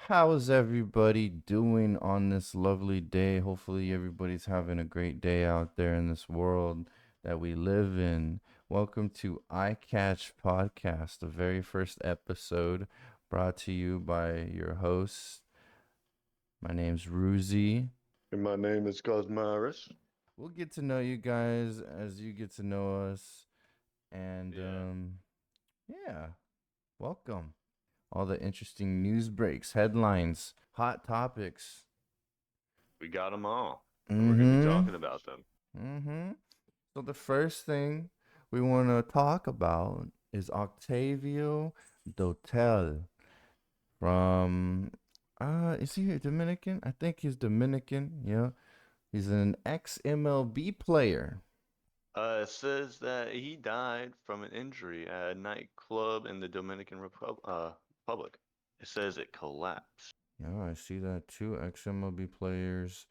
How is everybody doing on this lovely day? Hopefully, everybody's having a great day out there in this world that we live in. Welcome to iCatch Podcast, the very first episode brought to you by your host. My name's Ruzi. And my name is Cosmaris. We'll get to know you guys as you get to know us. And Yeah, yeah, welcome. All the interesting news breaks, headlines, hot topics. we got them all, and we're going to be Mm-hmm. talking about them. Mm-hmm. So the first thing we want to talk about is Octavio Dotel from is he a Dominican? I think he's Dominican. Yeah. He's an ex-MLB player. It says that he died from an injury at a nightclub in the Republic. It says it collapsed. Yeah, I see that too. Ex-MLB players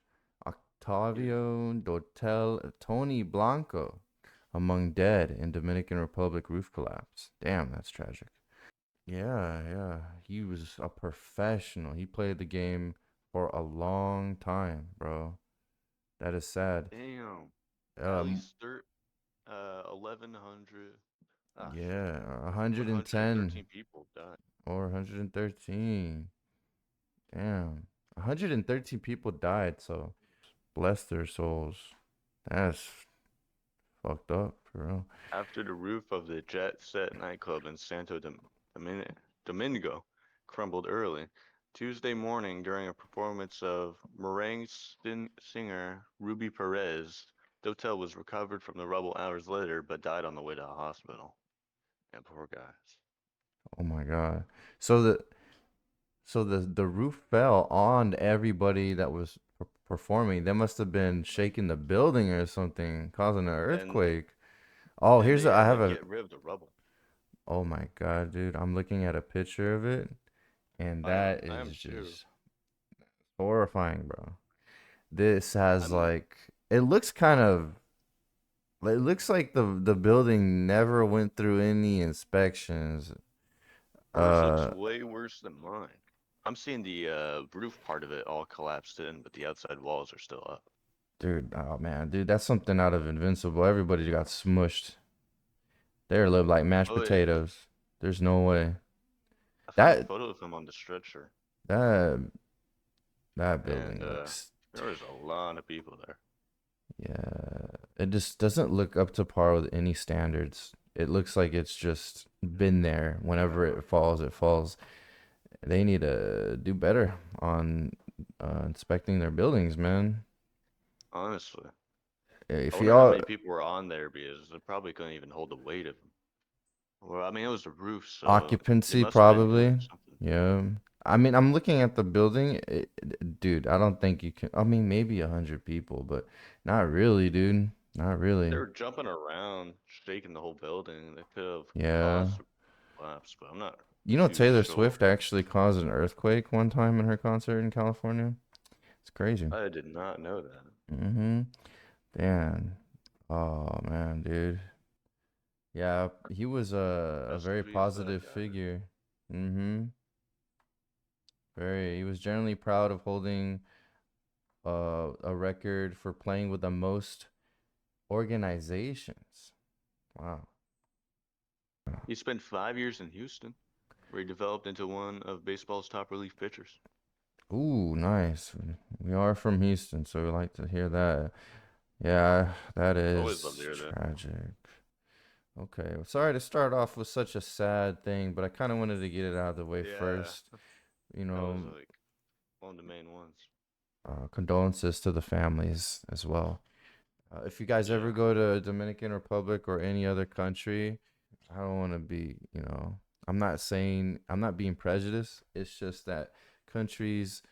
Yeah. Octavio Dotel Tony Blanco among dead in Dominican Republic roof collapse. Damn, that's tragic. Yeah, yeah. He was a professional. He played the game for a long time, bro. That is sad. Damn. At Um, least 1,100, shoot, yeah, 113 110 people died. or 113. Damn. 113 people died, so bless their souls. That's fucked up, for real. After the roof of the Jet Set nightclub in Domingo crumbled early Tuesday morning during a performance of merengue singer Ruby Perez. Dotel was recovered from the rubble hours later, but died on the way to a hospital. Yeah, poor guys. Oh my God. So the roof fell on everybody that was performing. They must have been shaking the building or something, causing an And earthquake. Oh, and here's they I had have to a. get rid of the rubble. Oh my God, dude! I'm looking at a picture of it, and that I is am too. just horrifying, bro. This has I'm like it looks kind of. It looks like the building never went through any inspections. Hers looks Uh, way worse than mine. I'm seeing the roof part of it all collapsed in, but the outside walls are still up. dude, oh man, dude, that's something out of Invincible. Everybody got smushed. They lived like mashed Oh yeah, potatoes. There's no way. I found a That photo of him on the stretcher, that that and building looks. there was a lot of people there. Yeah, it just doesn't look up to par with any standards. It looks like it's just been there. Whenever it falls, it falls. They need to do better on inspecting their buildings, man. Honestly, I If wonder how y'all many people were on there because they probably couldn't even hold the weight of them. Well, I mean, it was the roof, so they occupancy, must have been doing probably. something. Yeah. I mean, I'm looking at the building, dude. I don't think you can. I mean, maybe 100 people, but not really, dude. Not They really. were jumping around, shaking the whole building. They could have Yeah. caused a collapse, but I'm not You know, too Taylor sure. Swift actually caused an earthquake one time in her concert in California. It's crazy. I did not know that. Mm-hmm. Damn. Oh man, dude. Yeah, he was a Rest in very peace, that positive guy. figure. Mm-hmm. Very. He was generally proud of holding a record for playing with the most organizations. Wow. He spent 5 years in Houston, where he developed into one of baseball's top relief pitchers. Ooh, nice. We are from Houston, so we like to hear that. Yeah, that Always love to is hear that. tragic. Okay, well, sorry to start off with such a sad thing, but I kind of wanted to get it out of the way Yeah, first. You that was know, like one of the main ones. condolences to the families as well. If you guys ever Yeah, go to Dominican Republic or any other country, I don't want to be, I'm not saying I'm not being prejudiced. It's just that countries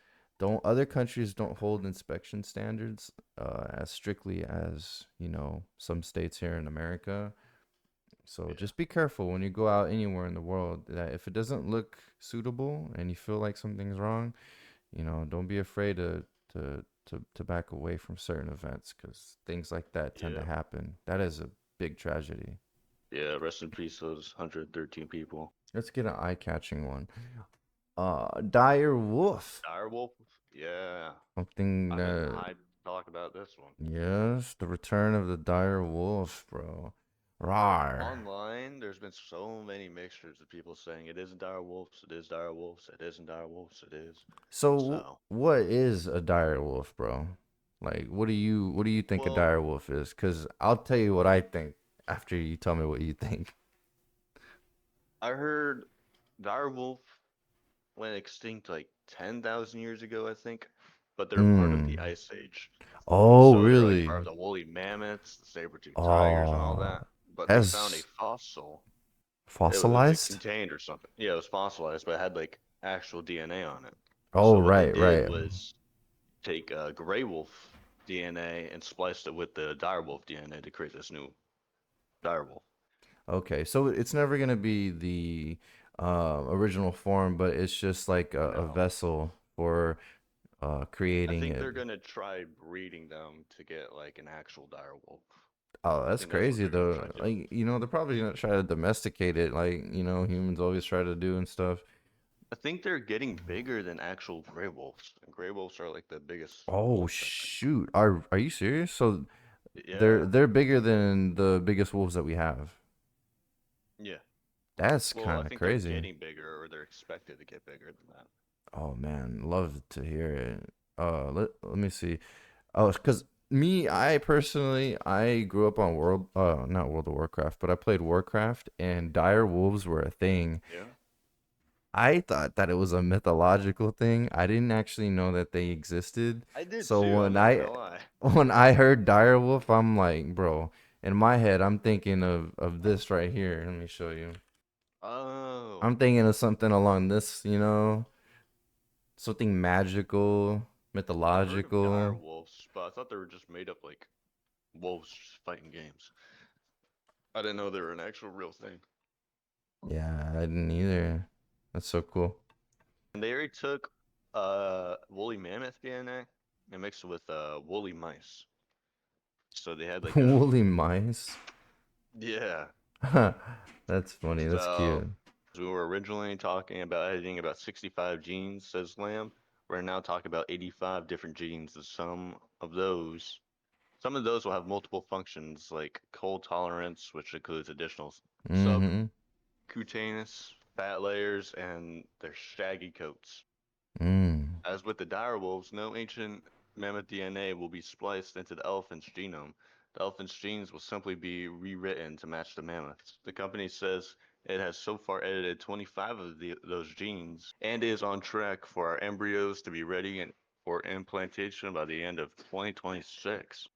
other countries don't hold inspection standards as strictly as, some states here in America. So yeah, just be careful when you go out anywhere in the world that if it doesn't look suitable and you feel like something's wrong, don't be afraid to back away from certain events because things like that tend to yeah, happen. That is a big tragedy. yeah. Rest in peace, those 113 people. Let's get an eye-catching one. Dire wolf. Direwolf? Yeah. Something I've been that, hyped to talk about this one. yes, the return of the dire wolf, bro. Rawr. Online, there's been so many mixtures of people saying it isn't direwolves, it is direwolves, it isn't direwolves, it is. So, So, what is a dire wolf, bro? Like, what do you think a well, dire wolf is? Cause I'll tell you what I think after you tell me what you think. I heard direwolf went extinct like 10,000 years ago, I think, but they're part of the Mm. Ice Age. Oh, So they're like part of really? the woolly mammoths, the saber-toothed tigers, and all Oh, that. But they found a that's fossil. It was like fossilized? contained or something. Yeah, it was fossilized, but it had like actual DNA on it. Oh, So what they right, did right. was take gray wolf DNA and spliced it with the dire wolf DNA to create this new dire wolf. Okay, so it's never gonna be the original form, but it's just like a No, vessel for I creating think it. they're gonna try breeding them to get like an actual dire wolf. Oh, I that's think that's what crazy they're gonna though. try doing. Like, they're probably gonna try to domesticate it, like, humans always try to do and stuff. I think they're getting bigger than actual gray wolves. And gray wolves are like the biggest Oh wolves, I think. shoot. Are you serious? So they're Yeah, they're bigger than the biggest wolves that we have. yeah. That's Well, I kind of think they're crazy. getting bigger, or they're expected to get bigger than that. Oh man, love to hear it. Let me see. Oh, because I personally, I grew up on not World of Warcraft, but I played Warcraft, and dire wolves were a thing. Yeah, I thought that it was a mythological thing. I didn't actually know that they existed. I did So too. I'm when not I gonna lie. when I heard dire wolf, I'm like, bro. In my head, I'm thinking of this right here. Let me show you. Oh, I'm thinking of something along this, something magical, I've heard of dire mythological. wolves, but I thought they were just made up like wolves fighting games. I didn't know they were an actual real thing. Yeah, I didn't either. That's so cool. And they already took woolly mammoth DNA and mixed it with woolly mice. So they had like a Woolly mice. yeah. That's funny. That's So cute. we were originally talking about editing about 65 genes, says Lamb. We're now talking about 85 different genes, and some of those will have multiple functions like cold tolerance, which includes additional Mm-hmm. subcutaneous fat layers and their shaggy coats. Mm. As with the direwolves, no ancient mammoth DNA will be spliced into the elephant's genome. The elephant's genes will simply be rewritten to match the mammoth's. The company says it has so far edited 25 of those genes and is on track for our embryos to be ready for implantation by the end of 2026.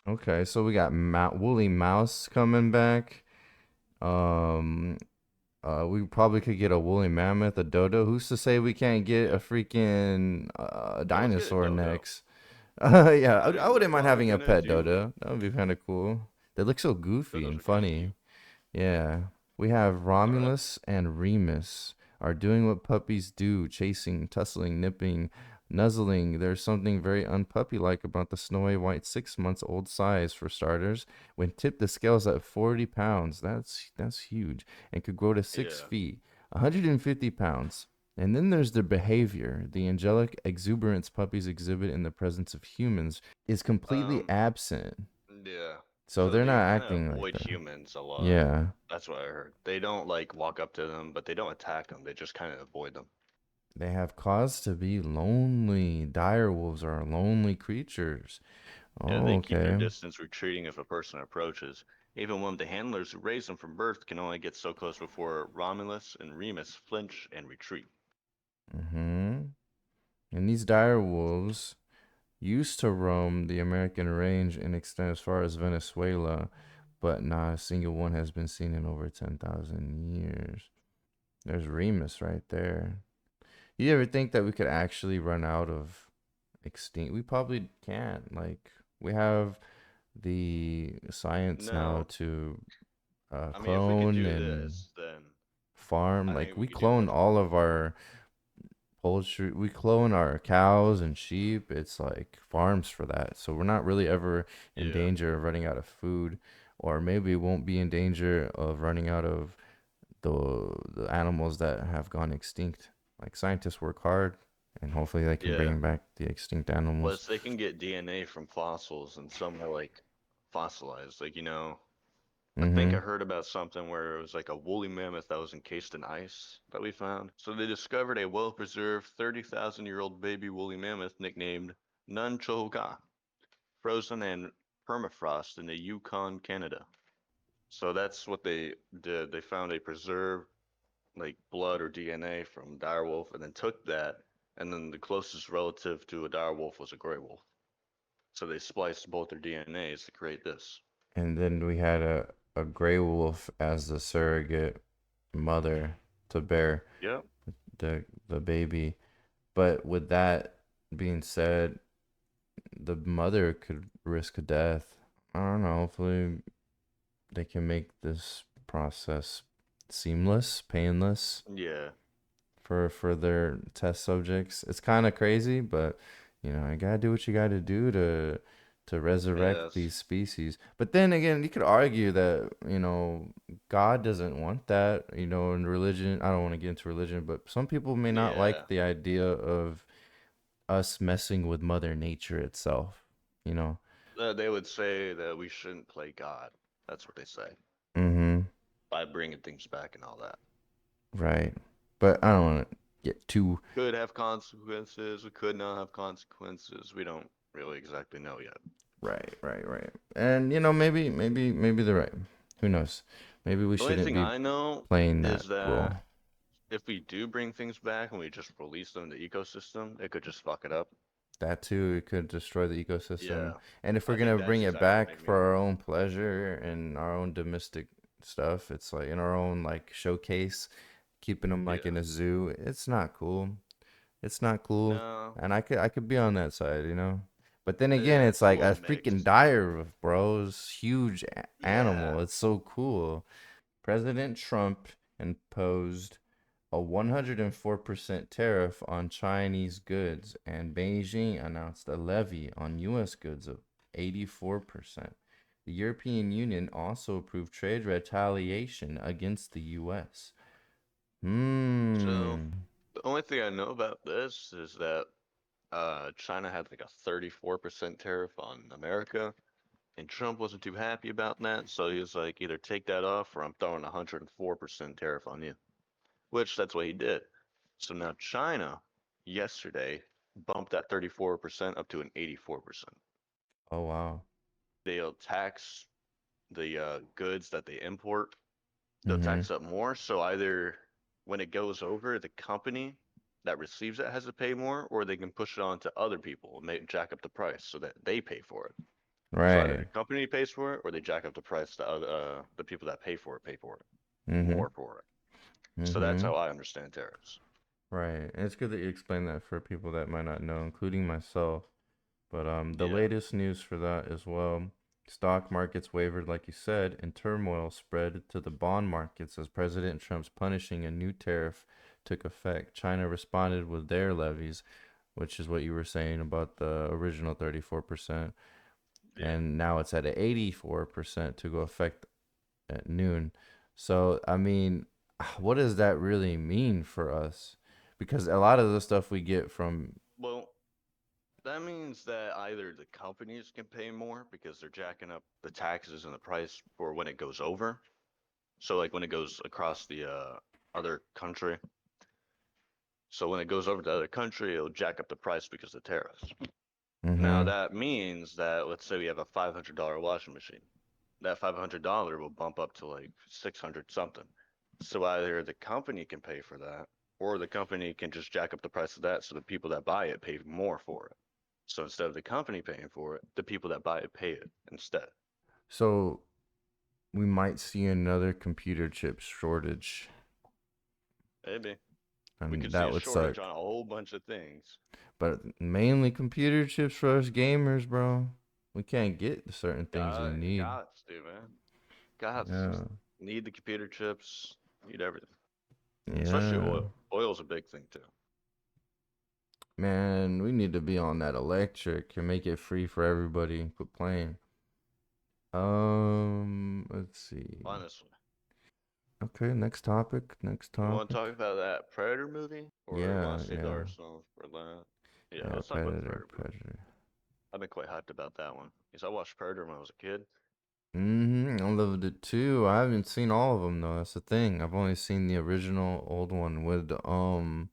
Okay, so we got woolly mouse coming back. Um, we probably could get a woolly mammoth, a dodo. Who's to say we can't get a Yeah, freaking yeah. Let's get a dinosaur dodo. next? Yeah, I I'm wouldn't mind probably having a gonna pet do dodo. That would be kind of cool. They look so goofy dodos and are kind of funny. cute. Yeah. We have All right. Romulus and Remus are doing what puppies do, chasing, tussling, nipping, nuzzling. There's something very unpuppy like about the snowy white 6 months old size for starters. When tipped the scales at 40 pounds, that's huge, and could grow to six Yeah. feet, 150 pounds. And then there's their behavior. The angelic exuberance puppies exhibit in the presence of humans is completely Um. absent. Yeah. So So they're they not kind of acting like avoid that. humans a lot. Yeah. That's what I heard. They don't like walk up to them, but they don't attack them. They just kind of avoid them. They have cause to be lonely. Dire wolves are lonely creatures. Yeah, Oh, they keep their okay. distance, retreating if a person approaches. Even one of the handlers who raised them from birth can only get so close before Romulus and Remus flinch and retreat. Mm-hmm. And these dire wolves used to roam the American range and extend as far as Venezuela, but not a single one has been seen in over 10,000 years. There's Remus right there. You ever think that we could actually run out of extinct? We probably can't. Like, we have the science now No, to I mean if we could clone do and this, then farm. I Like think we we could do clone much all more. of our poultry, we clone our cows and sheep. It's like farms for that. So we're not really ever in Yeah. danger of running out of food, or maybe we won't be in danger of running out of the animals that have gone extinct. Like scientists work hard, and hopefully they can Yeah. bring back the extinct animals. Plus, they can get DNA from fossils, and some are like fossilized. Like, I think Mm-hmm. I heard about something where it was like a woolly mammoth that was encased in ice that we found. So they discovered a well-preserved 30,000-year-old baby woolly mammoth nicknamed Nunchoga, frozen in permafrost in the Yukon, Canada. So that's what they did. They found a preserved like blood or DNA from direwolf and then took that, and then the closest relative to a direwolf was a gray wolf. So they spliced both their DNAs to create this. And then we had a gray wolf as the surrogate mother to bear Yep. the baby. But with that being said, the mother could risk death. I don't know. Hopefully, they can make this process seamless, painless Yeah. for their test subjects. It's kind of crazy, but you gotta do what you gotta do to resurrect Yes. these species. But then again, you could argue that God doesn't want that. In religion, I don't want to get into religion, but some people may not Yeah. like the idea of us messing with Mother Nature itself. You know. They would say that we shouldn't play God. That's what they say Mm-hmm. by bringing things back and all that. Right. But I don't want to get too Could have consequences. We could not have consequences. We don't really exactly know yet. right, right, right. And maybe they're right. Who knows? Maybe we The only shouldn't thing be I know playing that is role. that if we do bring things back and we just release them in the ecosystem, it could just fuck it up. That too, it could destroy the ecosystem. Yeah. And if we're I think gonna bring that's it exactly what back made me for our worry. own pleasure and our own domestic stuff, it's like in our own like showcase, keeping them like in Yeah. a zoo. It's not cool. It's not cool. No, And I could be on that side. But then again, yeah, it's it's a like little a freaking mixed. dire, bro. It's huge animal. Yeah. It's so cool. President Trump imposed a 104% tariff on Chinese goods, and Beijing announced a levy on U.S. goods of 84%. The European Union also approved trade retaliation against the U.S. So Hmm. the only thing I know about this is that China had like a 34% tariff on America, and Trump wasn't too happy about that, so he was like, either take that off or I'm throwing a 104% tariff on you, which that's what he did. So now China yesterday bumped that 34% up to an 84%. Oh, wow. They'll tax the goods that they import, they'll Mm-hmm. tax up more. So either when it goes over, the company that receives it has to pay more, or they can push it on to other people and make jack up the price so that they pay for it. So either the Right. company pays for it, or they jack up the price to the people that pay for it Mm-hmm. more for it. So that's Mm-hmm. how I understand tariffs. Right. And it's good that you explain that for people that might not know, including myself. But the Yeah, latest news for that as well. Stock markets wavered, like you said, and turmoil spread to the bond markets as President Trump's punishing a new tariff took effect. China responded with their levies, which is what you were saying about the original 34%. yeah. And now it's at 84% to go effect at noon. So, I mean, what does that really mean for us? Because a lot of the stuff we get from. Well, that means that either the companies can pay more because they're jacking up the taxes and the price for when it goes over. So like when it goes across the other country. So when it goes over to the other country, it'll jack up the price because of tariffs. Now Mm-hmm. that means that let's say we have a $500 washing machine. That $500 will bump up to like 600 something. So either the company can pay for that, or the company can just jack up the price of that so the people that buy it pay more for it. So instead of the company paying for it, the people that buy it pay it instead. So we might see another computer chip shortage, Maybe we and could see that a would shortage suck. on a whole bunch of things. But mainly computer chips for us gamers, bro. We can't get certain things we need. Got to, man. Got Yeah, need the computer chips, need everything. Especially yeah, oil. Oil's a big thing too. man. We need to be on that electric and make it free for everybody and quit playing. Let's see. Honestly. Okay, next topic. Next You want to topic. talk about that Predator movie, or you want Yeah, to save the yeah, Arsenal for that? Yeah, yeah. let's talk about the Predator, Predator movie. Predator. I've been quite hyped about that one because I watched Predator when I was a kid. I loved it too. I haven't seen all of them though. That's the thing. I've only seen the original old one with Arnold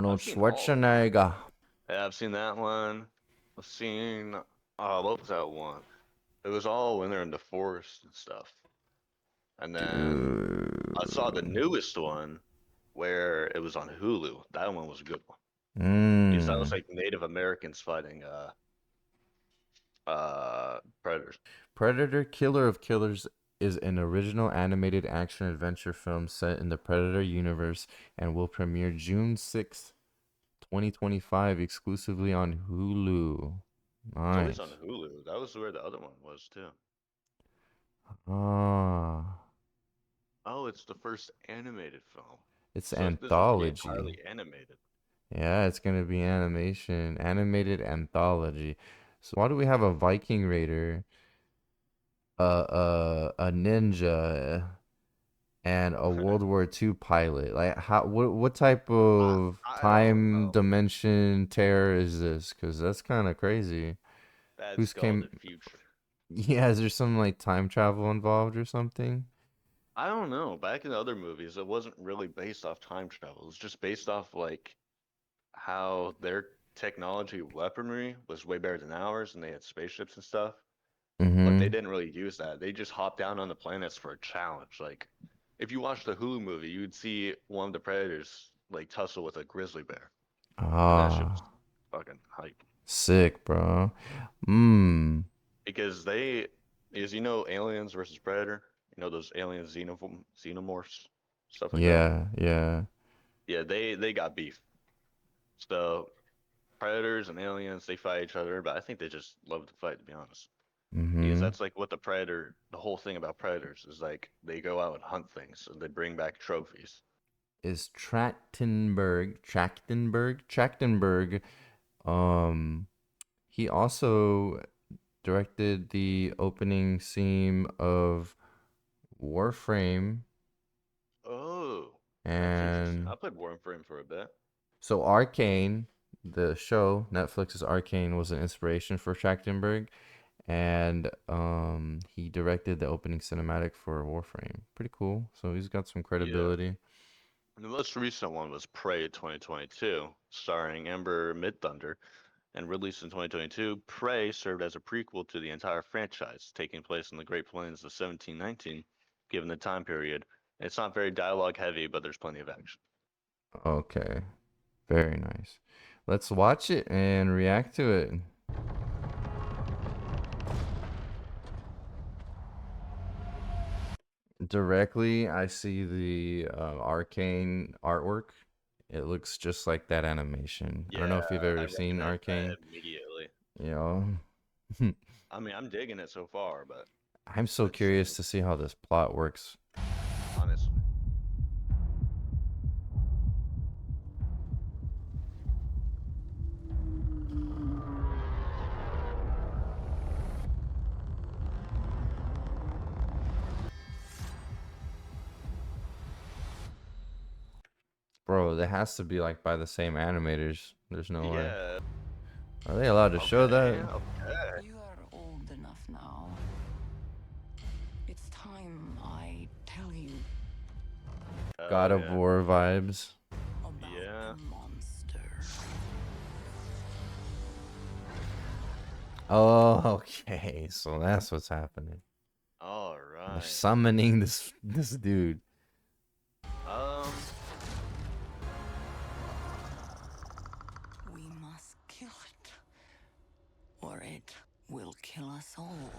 I've seen all of them. Schwarzenegger. Yeah, I've seen that one. I've seen what was that one? It was all when they're in the forest and stuff. And then I saw the Dude. newest one where it was on Hulu. That one was a good one. Because that was Mm. like Native Americans fighting predators. Predator Killer of Killers is an original animated action adventure film set in the Predator universe and will premiere June 6th, 2025 exclusively on Hulu. It's always on Nice. Hulu. That was where the other one was too. Ah, Oh, it's the first animated film. it's So this is gonna be anthology. entirely animated. Yeah, it's gonna be animation, animated anthology. So why do we have a Viking Raider, a ninja, and a World War II pilot? Like, how? What type I of I don't time know. dimension terror is this? Because that's kind of crazy. That's Who's called came? the future. Yeah, is there some like time travel involved or something? I don't know. Back in the other movies, it wasn't really based off time travel. It was just based off like how their technology weaponry was way better than ours, and they had spaceships and stuff. But they Mm-hmm. didn't really use that. They just hopped down on the planets for a challenge. Like, if you watch the Hulu movie, you would see one of the predators like tussle with a grizzly bear, and that shit was Ah, fucking hype. sick, bro. Mmm. Because they, as you know, Aliens versus Predator. You know those alien xenomorphs, stuff like that. Yeah, yeah. Yeah, they got beef. So predators and aliens, they fight each other, but I think they just love to fight, to be honest. Because Mm-hmm. that's like what the whole thing about predators is like they go out and hunt things and they bring back trophies. Is Trachtenberg. Um, he also directed the opening scene of Warframe, Oh, that's interesting. and I played Warframe for a bit. so Arcane, the show Netflix's Arcane was an inspiration for Trachtenberg, and he directed the opening cinematic for Warframe. Pretty cool. So he's got some Yeah. credibility. And the most recent one was Prey 2022, starring Ember Midthunder, and released in 2022. Prey served as a prequel to the entire franchise, taking place in the Great Plains of 1719, given the time period. It's not very dialogue heavy, but there's plenty of action. Okay, very nice. Let's watch it and react to it. Directly, I see the Arcane artwork. It looks just like that animation. I don't know Yeah, if you've I ever seen recognize Arcane. that immediately. You know, I mean, I'm digging it so far, but I'm so let's see. curious to see how this plot works. Honestly. Bro, that has to be like by the same animators. There's no way. Yeah. Are they allowed to show Okay. that? Okay. You are old enough now. It's time I tell you God Hell of yeah. War vibes. about Yeah. the monster. Oh, okay. So that's what's happening. All They're right. summoning this dude. Um. We must kill it, or it will kill us all.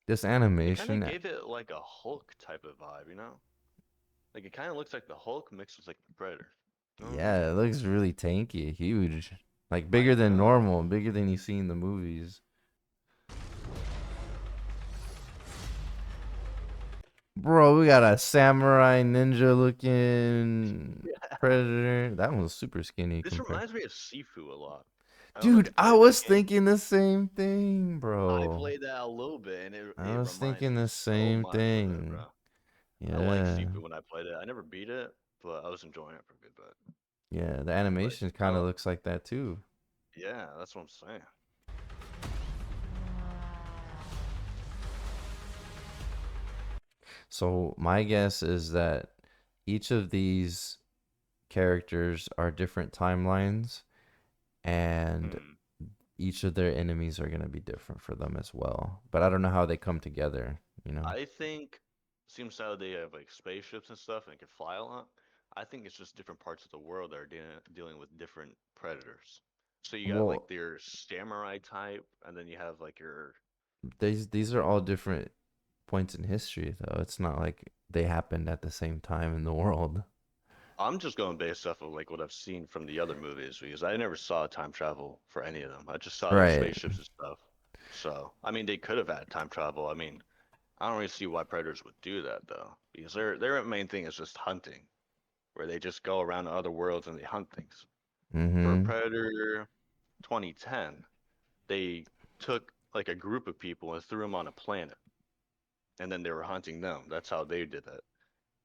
This They kind of animation, gave it like a Hulk type of vibe, you know? Like it kind of looks like the Hulk mixed with like the Predator. You know what I mean? yeah, it looks really tanky, huge. Like I bigger than know. normal, bigger than you see in the movies. Bro, we got a samurai ninja looking Yeah. predator. That one's super skinny This compared. reminds me of Sifu a lot. I don't know if Dude, you I played that was game. thinking the same thing, I bro. played that a little bit, and I it was reminds thinking me the so same much of it, thing. bro. I like Yeah. Seafood when I played it. I never beat it, but I was enjoying it for a good bit. Yeah, the But animation kind of no, looks like that too. yeah, that's what I'm saying. So my guess is that each of these characters are different timelines, and Hmm. each of their enemies are going to be different for them as well. But I don't know how they come together, you know? I think seems how they have like spaceships and stuff and can fly a lot. I think it's just different parts of the world that are dealing with different predators. So you got like Well, their samurai type, and then you have like your. these are all different points in history, though. It's not like they happened at the same time in the world. I'm just going based off of like what I've seen from the other movies because I never saw time travel for any of them. I just saw their Right. spaceships and stuff. So I mean, they could have had time travel. I mean, I don't really see why predators would do that though, because their main thing is just hunting, where they just go around to other worlds and they hunt things. For Mm-hmm. Predator 2010, they took like a group of people and threw them on a planet, and then they were hunting them. That's how they did it.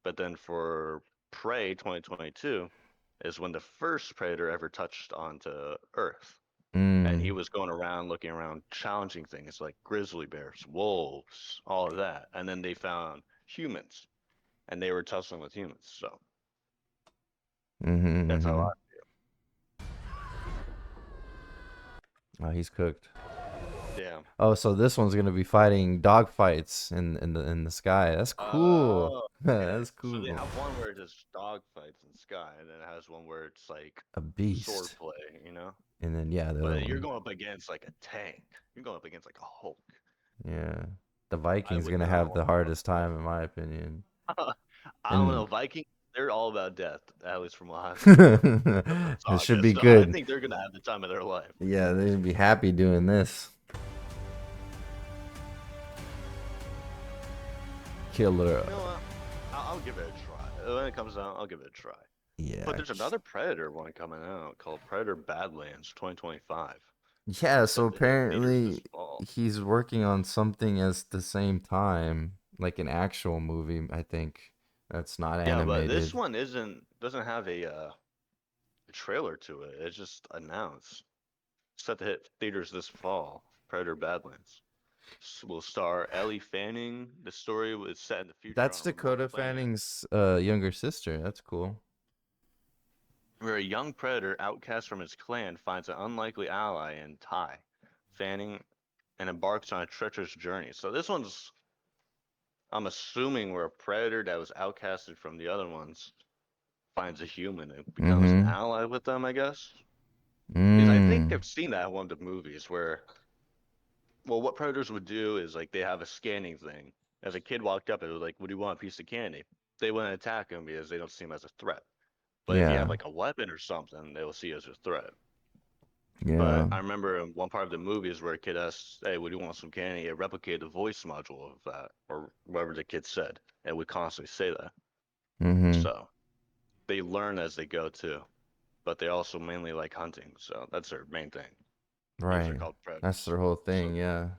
But then for Prey 2022 is when the first Predator ever touched onto Earth. And he Mm. was going around looking around, challenging things like grizzly bears, wolves, all of that. And then they found humans, and they were tussling with humans. So Mm-hmm. that's how Mm-hmm. I. Oh, he's cooked. Yeah. Oh, so this one's gonna be fighting dog fights in the sky. That's cool. Oh, okay. That's So they cool. have one where it just dog fights in the sky, and then it has one where it's like A sword beast. play, you know? And then yeah, the other But you're one. going up against like a tank. You're going up against like a Hulk. Yeah. The I Vikings would gonna not have want the to fight hardest Hulk. time in my opinion. I don't know. And Vikings, they're all about death, at least from what I've seen of the it should saga. be So I good. think they're gonna have the time of their life. Yeah, they're gonna be happy doing this. Killer. You know what? I'll give it a try. When it comes out, I'll give it a try. But Yeah. there's another Predator one coming out called Predator Badlands 2025. Yeah, so Set to hit theaters this apparently fall. he's working on something at the same time, like an actual movie, I think, that's not Yeah, but this animated. one doesn't have a trailer to it. It's just announced. Set to hit theaters this fall. Predator Badlands will star Ellie Fanning. The story was set in the future That's on a remote Dakota planet Fanning's younger sister. That's cool. where a young predator outcast from his clan finds an unlikely ally in Ty, Fanning, and embarks on a treacherous journey. So this one's, I'm assuming, where a predator that was outcasted from the other ones finds a human and becomes an Mm-hmm. ally with them, I guess. Because I think Mm. I've seen that in one of the movies where, well, what predators would do is like they have a scanning thing. As a kid walked up, it was like, "Would you want a piece of candy?" They wouldn't attack him because they don't see him as a threat. But if you have Yeah. like a weapon or something, they will see you as a threat. But Yeah. I remember in one part of the movie is where a kid asked, "Hey, would you want some candy?" It replicated the voice module of that, or whatever the kid said. It would constantly say that. Mm-hmm. So they learn as they go too. But they also mainly like hunting, so that's their main thing. Because they're Right. called That's predators. their whole So thing, yeah.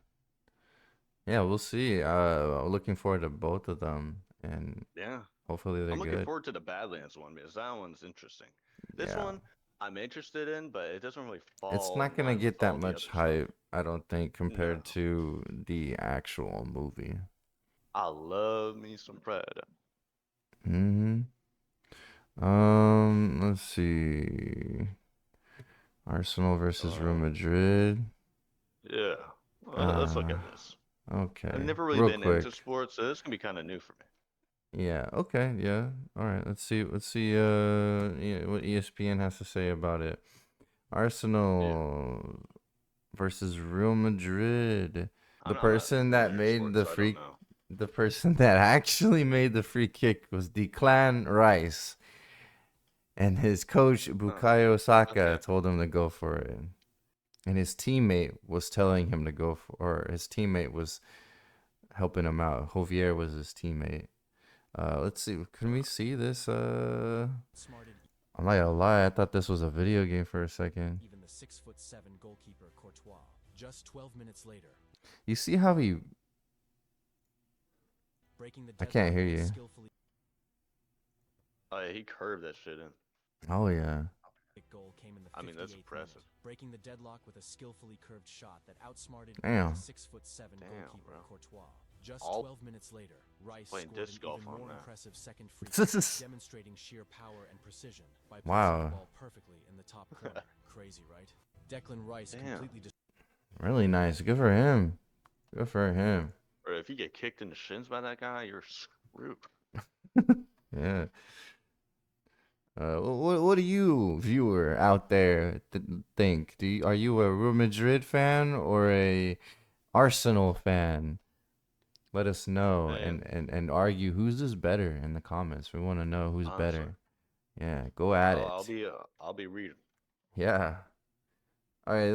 Yeah, we'll see. Looking forward to both of them, and yeah, hopefully they're I'm looking good. forward to the Badlands one because that one's interesting. This Yeah. one I'm interested in, but it doesn't really It's fall not in gonna line get with that all the much other stuff. hype, I don't think, No, compared to the actual movie. I love me some Predator. Hmm. Let's see. Arsenal versus Real Um, Madrid. yeah. Well, let's look Uh, at this. I've okay. never really Real been into quick. sports, so this can be kind of new for me. Yeah. Okay. Yeah. All right. Let's see. Let's see. Yeah, what ESPN has to say about it. Yeah, Arsenal versus Real Madrid. The I'm not person that familiar with made sports, the so I don't free, know. the person that actually made the free kick was Declan Rice, and his coach Huh. Bukayo Saka Okay. told him to go for it, and his teammate was telling him to go for, or his teammate was helping him out. Javier was his teammate. Let's see. Can we see this? I'm not gonna lie. I thought this was a video game for a second. 6'7" goalkeeper Courtois. Just 12 minutes later, You see how he? breaking the I can't deadlock hear with you. skillfully Oh yeah, he curved that shit in. Oh yeah. goal came in the I mean, that's 58th impressive. minute, breaking the deadlock with a skillfully curved shot that outsmarted Damn. the 6'7" Damn, goalkeeper bro. Courtois. Just All 12 minutes later, Rice playing scored an disc golf even on more that. impressive second free kick, demonstrating sheer power and precision by placing Wow. the ball perfectly in the top corner. Crazy, right? Declan Rice Damn. completely Really nice. Good for him. Good for him. Or if you get kicked in the shins by that guy, you're screwed. Yeah. What do you, viewer out there, think? Are you a Real Madrid fan or a Arsenal fan? Let us know Man, and argue who's is better in the comments. We want to know who's honestly, better. Yeah, go at I'll it. be I'll be reading. Yeah. All right,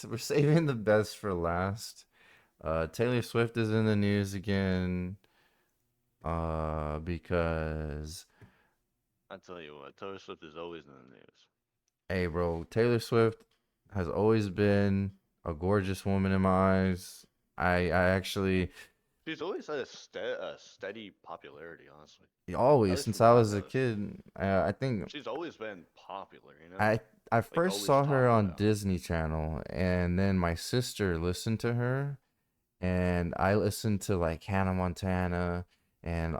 we're saving the best for last. Taylor Swift is in the news again. Because I tell you what, Taylor Swift is always in the news. hey, bro, Taylor Swift has always been a gorgeous woman in my eyes. I actually She's always had a steady popularity, honestly. At always least since from I what I've was a noticed. kid, I think She's always been popular, you know? I Like first always saw her talked on about. Disney Channel, and then my sister listened to her, and I listened to like Hannah Montana and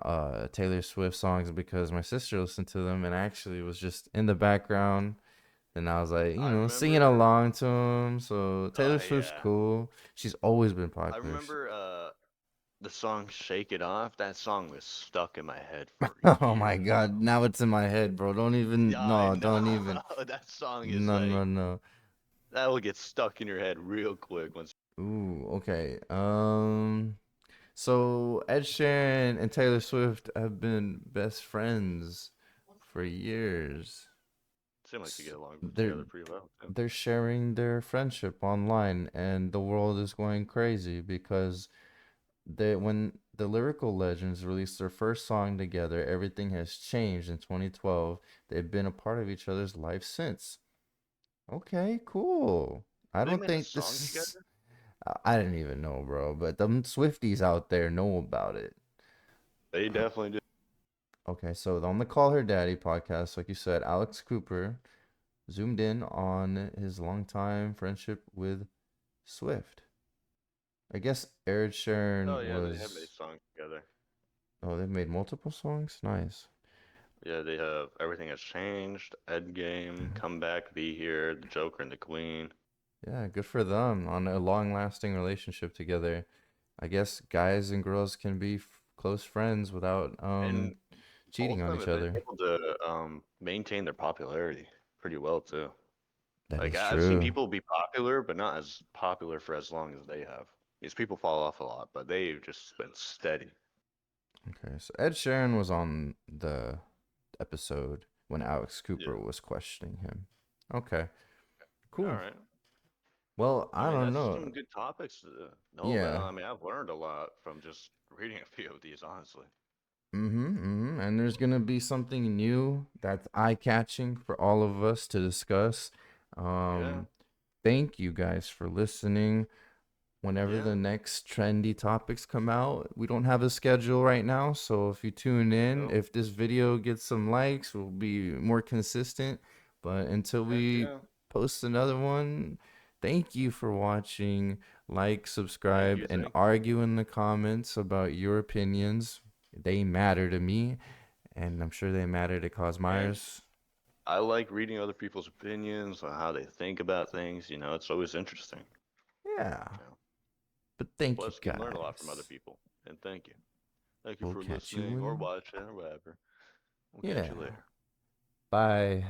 Taylor Swift songs because my sister listened to them and actually was just in the background. And I was like, I singing remember along to him. So Taylor Swift's yeah. cool. She's always been I popular. remember the song Shake It Off. That song was stuck in my head for Oh my years, God. bro. Now it's in my head, bro. Don't Yeah, even, I no, know. don't even. That song is No, no, like no. that will get stuck in your head real quick once. Ooh, okay. So Ed Sheeran and Taylor Swift have been best friends for years. Seem like they get along They're together pretty well too. they're sharing their friendship online, and the world is going crazy because when the Lyrical Legends released their first song together, everything has changed in 2012. They've been a part of each other's life since. Okay, cool. I They don't made a think song this together. is. I didn't even know, bro, but them Swifties out there know about it. They definitely did. Okay, so on the Call Her Daddy podcast, like you said, Alex Cooper zoomed in on his longtime friendship with Swift. I guess Ed Oh Sheeran yeah, they have made was. songs together. Oh, they've made multiple songs? Nice. Yeah, they have Everything Has Changed, Ed Game, Come Back, Be Here, The Joker and the Queen. Yeah, good for them on a long lasting relationship together. I guess guys and girls can be close friends without And cheating both of on them each have been other. able to maintain their popularity pretty well too. That Like is I've seen true. people be popular, but not as popular for as long as they have. These people fall off a lot, but they've just been steady. Okay, so Ed Sheeran was on the episode when Alex Cooper Yeah. was questioning him. Okay, All cool. right. Well, I I mean, don't that's know. some good topics to know about. Yeah. I mean, I've learned a lot from just reading a few of these, honestly. And there's gonna be something new that's eye-catching for all of us to discuss. Yeah. Um, thank you guys for listening. Whenever Yeah. the next trendy topics come out. We don't have a schedule right now, so if you tune in, Nope. if this video gets some likes, we'll be more consistent. But until Heck we yeah. post another one, thank you for watching. Like, Thank subscribe, you. and Thank you. argue in the comments about your opinions. They matter to me, and I'm sure they matter to Cos And Myers. I like reading other people's opinions on how they think about things. You know, it's always interesting. Yeah, You know, but thank you plus you can learn a lot from other guys. people. And thank you. Thank you We'll for catch you listening or in. watching or whatever. We'll catch Yeah, you later. bye.